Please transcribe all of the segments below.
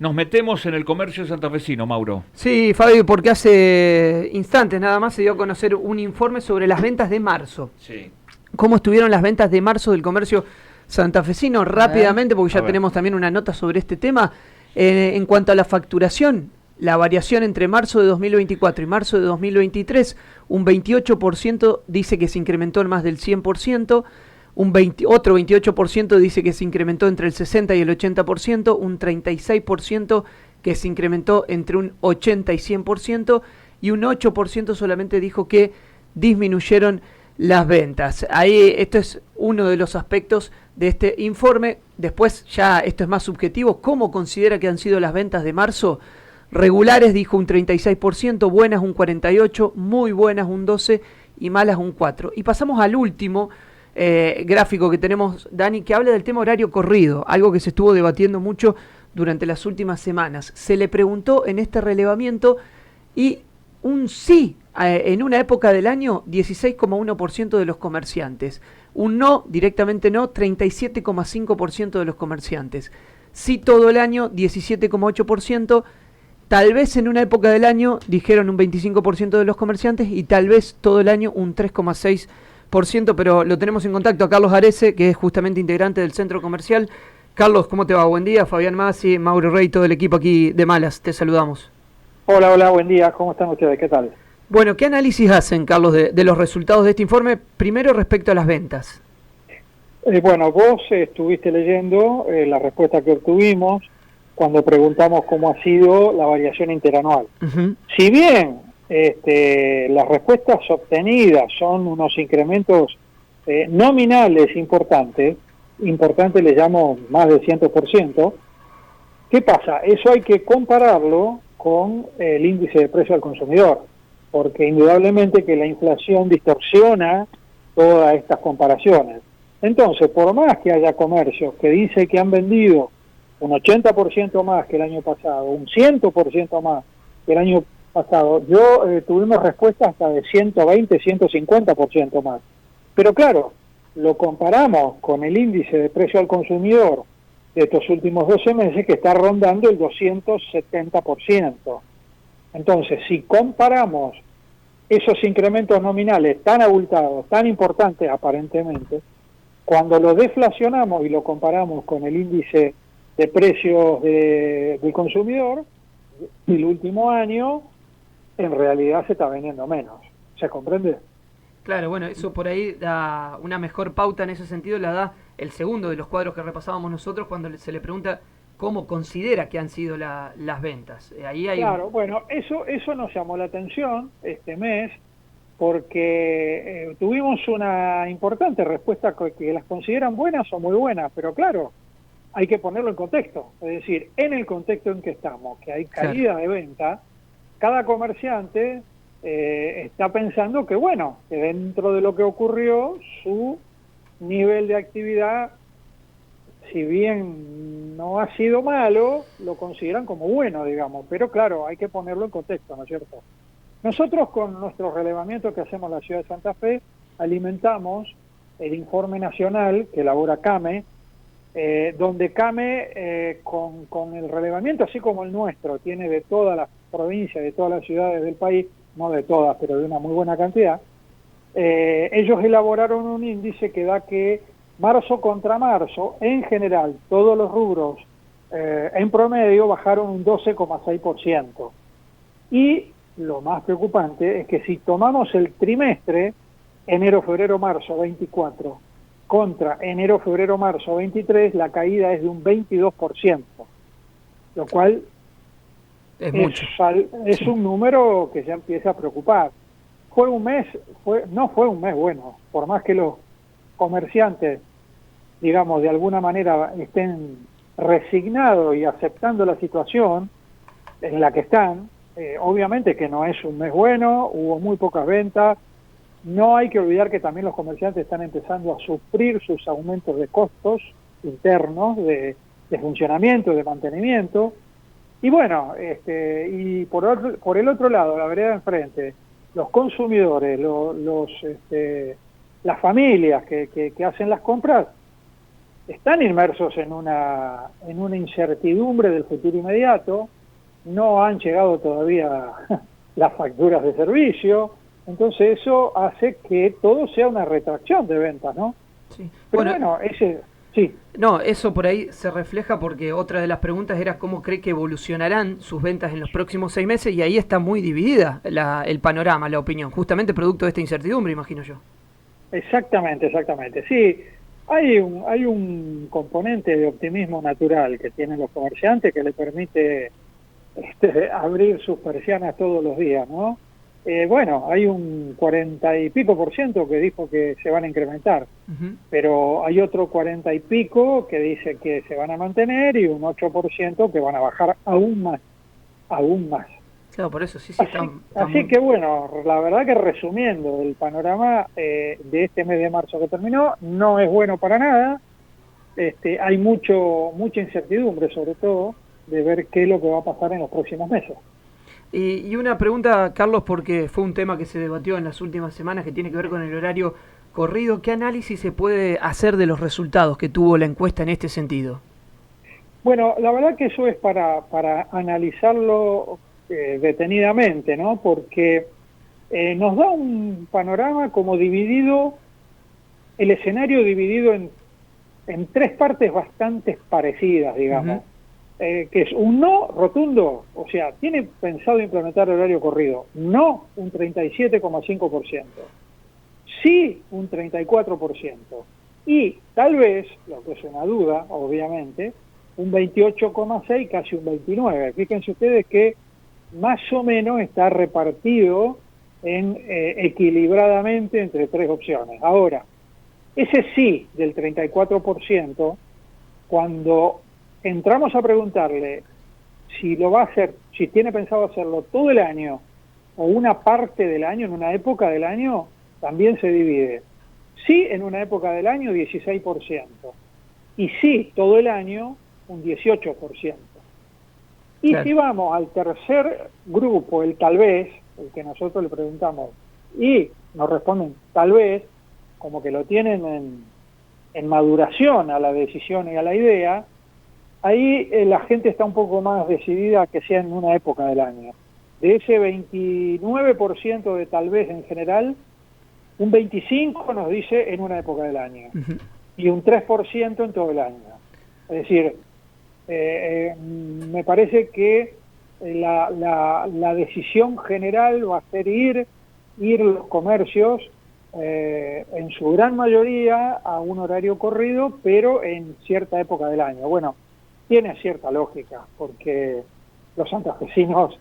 Nos metemos en el comercio santafesino, Mauro. Sí, Fabio, porque hace instantes nada más se dio a conocer un informe sobre las ventas de marzo. Sí. ¿Cómo estuvieron las ventas de marzo del comercio santafesino? Rápidamente, porque ya ver. tenemos también una nota sobre este tema. En cuanto a la facturación, la variación entre marzo de 2024 y marzo de 2023, un 28% dice que se incrementó en más del 100%. Otro 28% dice que se incrementó entre el 60 y el 80%, un 36% que se incrementó entre un 80 y 100%, y un 8% solamente dijo que disminuyeron las ventas. Ahí esto es uno de los aspectos de este informe. Después ya esto es más subjetivo. ¿Cómo considera que han sido las ventas de marzo? Regulares dijo un 36%, buenas un 48%, muy buenas un 12% y malas un 4%. Y pasamos al último gráfico que tenemos, Dani, que habla del tema horario corrido, algo que se estuvo debatiendo mucho durante las últimas semanas. Se le preguntó en este relevamiento y un sí en una época del año, 16,1% de los comerciantes. Un no, directamente no, 37,5% de los comerciantes. Sí todo el año, 17,8%. Tal vez en una época del año, dijeron un 25% de los comerciantes, y tal vez todo el año un 3,6%. Pero lo tenemos en contacto a Carlos Arese, que es justamente integrante del centro comercial. Carlos, ¿cómo te va? Buen día. Fabián Masi, Mauro Rey, todo el equipo aquí de Malas. Te saludamos. Hola, buen día. ¿Cómo están ustedes? ¿Qué tal? Bueno, ¿qué análisis hacen, Carlos, de los resultados de este informe? Primero, respecto a las ventas. Bueno, vos estuviste leyendo la respuesta que obtuvimos cuando preguntamos cómo ha sido la variación interanual. Si bien las respuestas obtenidas son unos incrementos nominales importantes les llamo más del 100%, ¿qué pasa? Eso hay que compararlo con el índice de precio al consumidor, porque indudablemente que la inflación distorsiona todas estas comparaciones. Entonces, por más que haya comercios que dice que han vendido un 80% más que el año pasado, un 100% más que el año pasado, tuvimos respuestas hasta de 120, 150% más. Pero claro, lo comparamos con el índice de precio al consumidor de estos últimos 12 meses, que está rondando el 270%. Entonces, si comparamos esos incrementos nominales tan abultados, tan importantes aparentemente, cuando lo deflacionamos y lo comparamos con el índice de precios del consumidor del último año, en realidad se está vendiendo menos. ¿Se comprende? Claro, bueno, eso por ahí da una mejor pauta en ese sentido, la da el segundo de los cuadros que repasábamos nosotros cuando se le pregunta cómo considera que han sido las ventas. Ahí hay Claro, bueno, eso nos llamó la atención este mes, porque tuvimos una importante respuesta que las consideran buenas o muy buenas, pero claro, hay que ponerlo en contexto. Es decir, en el contexto en que estamos, que hay caída de venta, cada comerciante está pensando que, bueno, que dentro de lo que ocurrió, su nivel de actividad, si bien no ha sido malo, lo consideran como bueno, digamos. Pero claro, hay que ponerlo en contexto, ¿no es cierto? Nosotros, con nuestro relevamiento que hacemos en la ciudad de Santa Fe, alimentamos el informe nacional que elabora CAME, donde CAME, con el relevamiento, así como el nuestro, tiene de todas las provincias, de todas las ciudades del país, no de todas, pero de una muy buena cantidad, ellos elaboraron un índice que da que marzo contra marzo, en general, todos los rubros en promedio bajaron un 12,6%. Y lo más preocupante es que si tomamos el trimestre, enero, febrero, marzo 24, contra enero, febrero, marzo 23, la caída es de un 22%, lo cual es un número que ya empieza a preocupar. No fue un mes bueno, por más que los comerciantes, digamos, de alguna manera estén resignados y aceptando la situación en la que están, obviamente que no es un mes bueno, hubo muy pocas ventas. No hay que olvidar que también los comerciantes están empezando a sufrir sus aumentos de costos internos, de funcionamiento, de mantenimiento. Y bueno, y por el otro lado, la vereda de enfrente, los consumidores, las familias que hacen las compras, están inmersos en una incertidumbre del futuro inmediato, no han llegado todavía las facturas de servicio, entonces eso hace que todo sea una retracción de ventas, ¿no? Sí. Pero bueno, sí. No, eso por ahí se refleja porque otra de las preguntas era cómo cree que evolucionarán sus ventas en los próximos 6 meses, y ahí está muy dividida el panorama, la opinión, justamente producto de esta incertidumbre, imagino yo. Exactamente. Sí, hay un componente de optimismo natural que tienen los comerciantes que le permite abrir sus persianas todos los días, ¿no? Bueno, hay un 40 y pico % que dijo que se van a incrementar, pero hay otro 40 y pico que dice que se van a mantener y un 8% que van a bajar aún más. Claro, por eso, sí. Así que bueno, la verdad que resumiendo, el panorama de este mes de marzo que terminó no es bueno para nada. Hay mucha incertidumbre, sobre todo, de ver qué es lo que va a pasar en los próximos meses. Y una pregunta, Carlos, porque fue un tema que se debatió en las últimas semanas que tiene que ver con el horario corrido. ¿Qué análisis se puede hacer de los resultados que tuvo la encuesta en este sentido? Bueno, la verdad que eso es para analizarlo detenidamente, ¿no? Porque nos da un panorama como dividido, el escenario dividido en 3 partes bastante parecidas, digamos. Que es un no rotundo, o sea, tiene pensado implementar horario corrido, no un 37,5%, sí un 34%, y tal vez, lo que es una duda, obviamente, un 28,6%, casi un 29%. Fíjense ustedes que más o menos está repartido equilibradamente entre 3 opciones. Ahora, ese sí del 34%, cuando entramos a preguntarle si lo va a hacer, si tiene pensado hacerlo todo el año o una parte del año, en una época del año, también se divide. Sí, en una época del año, 16%. Y sí, todo el año, un 18%. Y claro, si vamos al tercer grupo, el tal vez, el que nosotros le preguntamos, y nos responden tal vez, como que lo tienen en maduración a la decisión y a la idea, ahí la gente está un poco más decidida a que sea en una época del año. De ese 29% de tal vez en general, un 25% nos dice en una época del año, y un 3% en todo el año. Es decir, me parece que la decisión general va a ser ir los comercios en su gran mayoría a un horario corrido, pero en cierta época del año. Bueno, tiene cierta lógica, porque los santafesinos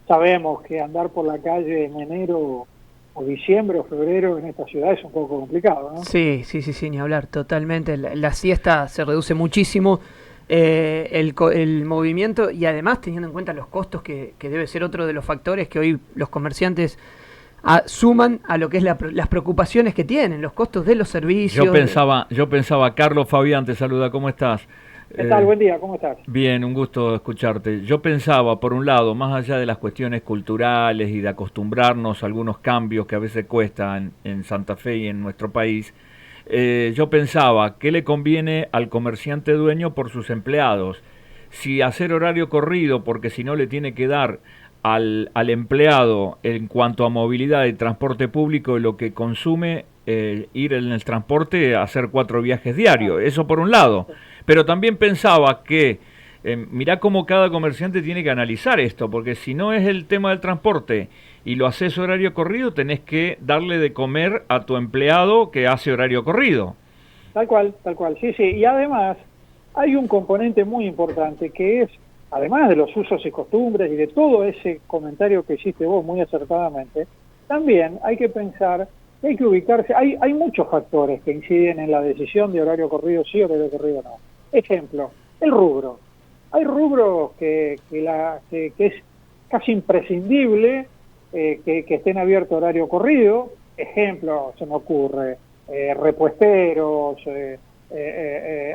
sabemos que andar por la calle en enero o diciembre o febrero en esta ciudad es un poco complicado, ¿no? Sí, ni hablar, totalmente. La siesta se reduce muchísimo, el movimiento, y además teniendo en cuenta los costos, que debe ser otro de los factores que hoy los comerciantes suman a lo que es las preocupaciones que tienen, los costos de los servicios. Yo pensaba, Carlos Fabián te saluda, ¿cómo estás? ¿Qué tal? Buen día, ¿cómo estás? Bien, un gusto escucharte. Yo pensaba, por un lado, más allá de las cuestiones culturales y de acostumbrarnos a algunos cambios que a veces cuestan en Santa Fe y en nuestro país, yo pensaba, ¿qué le conviene al comerciante dueño por sus empleados? Si hacer horario corrido, porque si no le tiene que dar al empleado en cuanto a movilidad y transporte público lo que consume ir en el transporte a hacer 4 viajes diarios, eso por un lado. Pero también pensaba que mirá cómo cada comerciante tiene que analizar esto, porque si no es el tema del transporte y lo haces horario corrido, tenés que darle de comer a tu empleado que hace horario corrido. Tal cual, sí. Y además hay un componente muy importante que es, además de los usos y costumbres y de todo ese comentario que hiciste vos muy acertadamente, también hay que pensar, hay que ubicarse, hay muchos factores que inciden en la decisión de horario corrido sí o horario corrido no. Ejemplo, el rubro. Hay rubros que es casi imprescindible que estén abiertos horario corrido. Ejemplo, se me ocurre, repuesteros,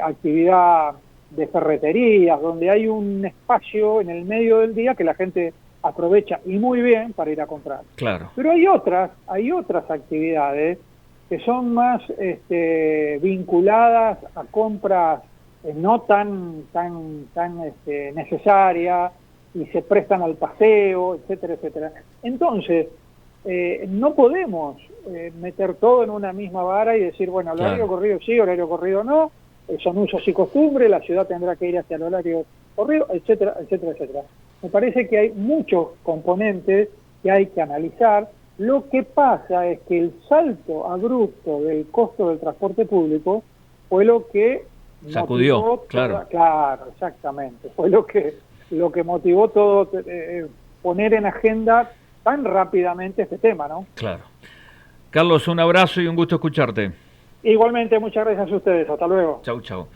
actividad de ferreterías, donde hay un espacio en el medio del día que la gente aprovecha y muy bien para ir a comprar. Claro. Pero hay otras actividades que son más vinculadas a compras no tan necesarias y se prestan al paseo, etcétera, etcétera. Entonces, no podemos meter todo en una misma vara y decir, bueno, el horario corrido sí, horario corrido no, son usos y costumbres, la ciudad tendrá que ir hacia el horario corrido, etcétera, etcétera, etcétera. Me parece que hay muchos componentes que hay que analizar. Lo que pasa es que el salto abrupto del costo del transporte público fue lo que sacudió, claro, exactamente, fue lo que motivó todo, poner en agenda tan rápidamente este tema, ¿no? Claro. Carlos, un abrazo y un gusto escucharte. Igualmente, muchas gracias a ustedes, hasta luego. Chau, chau.